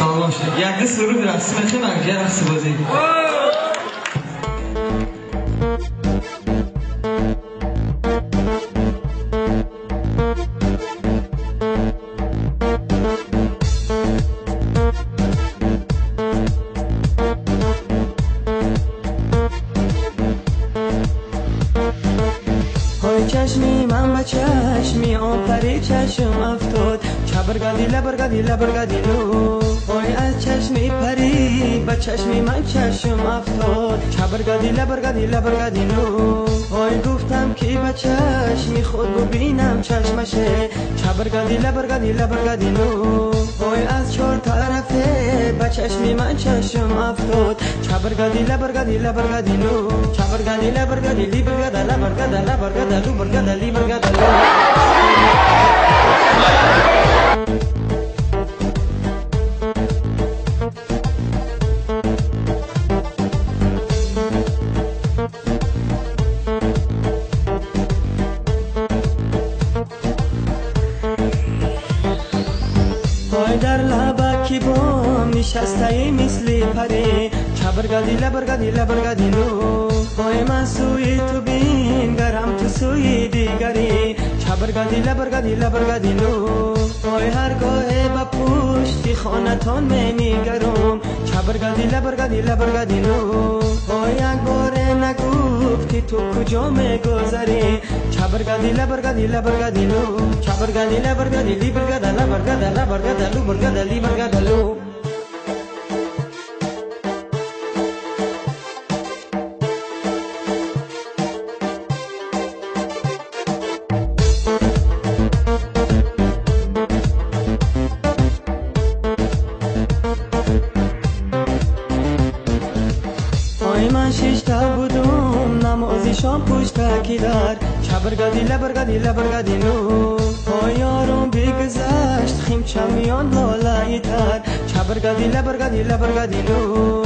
sağlam işte. Yakın soru biraz. Sınıfı ben gel sıvazı. چشمی من با چشمی آفری چشم افتاد چبرگادی لبرگادی لبرگادی لو وای از چشمی پری با چشمی من چشم افتاد چبرگادی لبرگادی لبرگادی لو وای گفتم که با چشمی خود ببینم چشمشه چبرگادی لبرگادی لبرگادی لو وای از چهار طرفه با چشمی من چشم افتاد چبرگادی لبرگادی لبرگادی لو چبرگادی لبرگادی لیبرگادا لبرگادا لبرگادا لو برگادا لیبرگادا لو وای در لبکی بام نشسته مثل پری چبرگادی لبرگادی لبرگادی لو وای من سوی تو بین گرم تو سوی دیگری چبرگادی لبرگادی لبرگادی لو وای هرگاه با پشتی خانتان میگرم چبرگادی لبرگادی لبرگادی لو وای یک بار نگفتی تو کجا میگذری چبرگادی لبرگادی لبرگادی لو چبرگادی لبرگادی لیبرگادا لبرگادا لبرگادا لو برگادا لیبرگادا لو من ششتا بودم نمازی شام پشت کی دار چبرگادی لبرگادی لبرگادی لو یارم بگذشت خیم چمیان بالای تر چبرگادی لبرگادی لبرگادی لو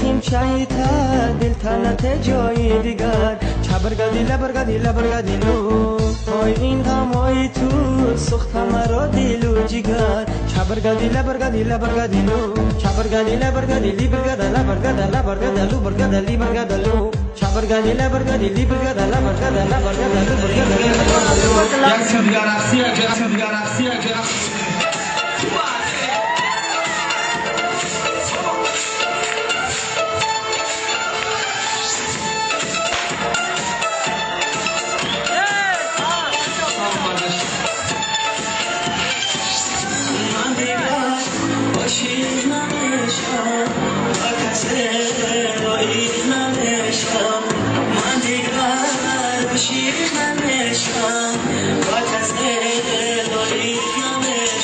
خیم چای تر دل تنت جای دیگر چبرگادی لبرگادی لبرگادی لو این غمای تو سخت مرا دل و جگر چبرگادی لبرگادی لبرگادی لو چبرگادی لبرگادی لیبرگادا لبرگادا لبرگادا لو برگادا لیبرگادا لو چبرگادی لبرگادی لیبرگادا لبرگادا لبرگادا لو برگادا لیبرگادا لو یک سودگر اخسی یک سودگر اخسی یک شیخ نمیشم با کسی داری نمیشم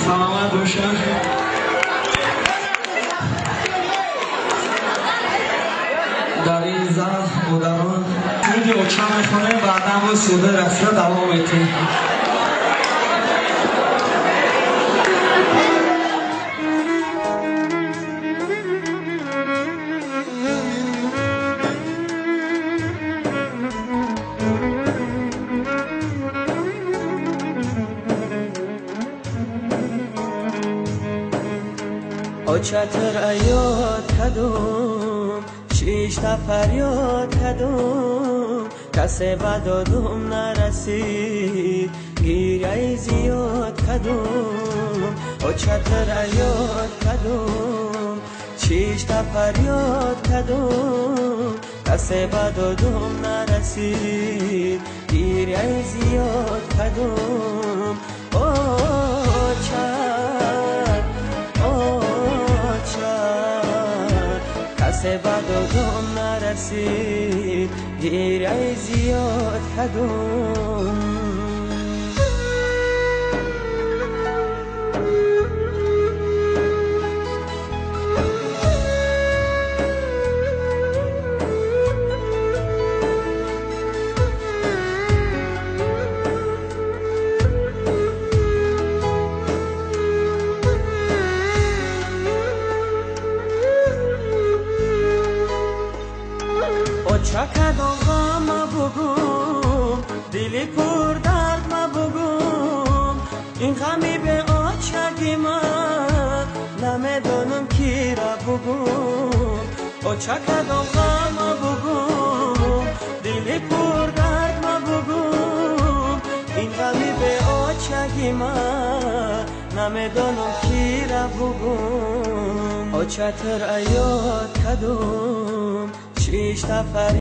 سلامت باشن. در این زن مدران ویدیو چه میکنه بعدا با سوده رفته دوام میتونی. او چطور ایاد کدوم شیش تا فریاد کدوم کسی بدادم نرسید گیره زیاد کدوم او چطور ایاد کدوم شیش تا فریاد کدوم کسی بدادم نرسید گیره زیاد کدوم کسی بدادم نرسید گیره زیاد کدوم چکدم غم بگم دلی پر درد بگم این غمی به آچگی من نمیدانم کی را بگم او چکدم غم بگم دلی پر درد بگم این غمی به آچگی من نمیدانم کی را بگم او چطور ایاد کدوم شیش تا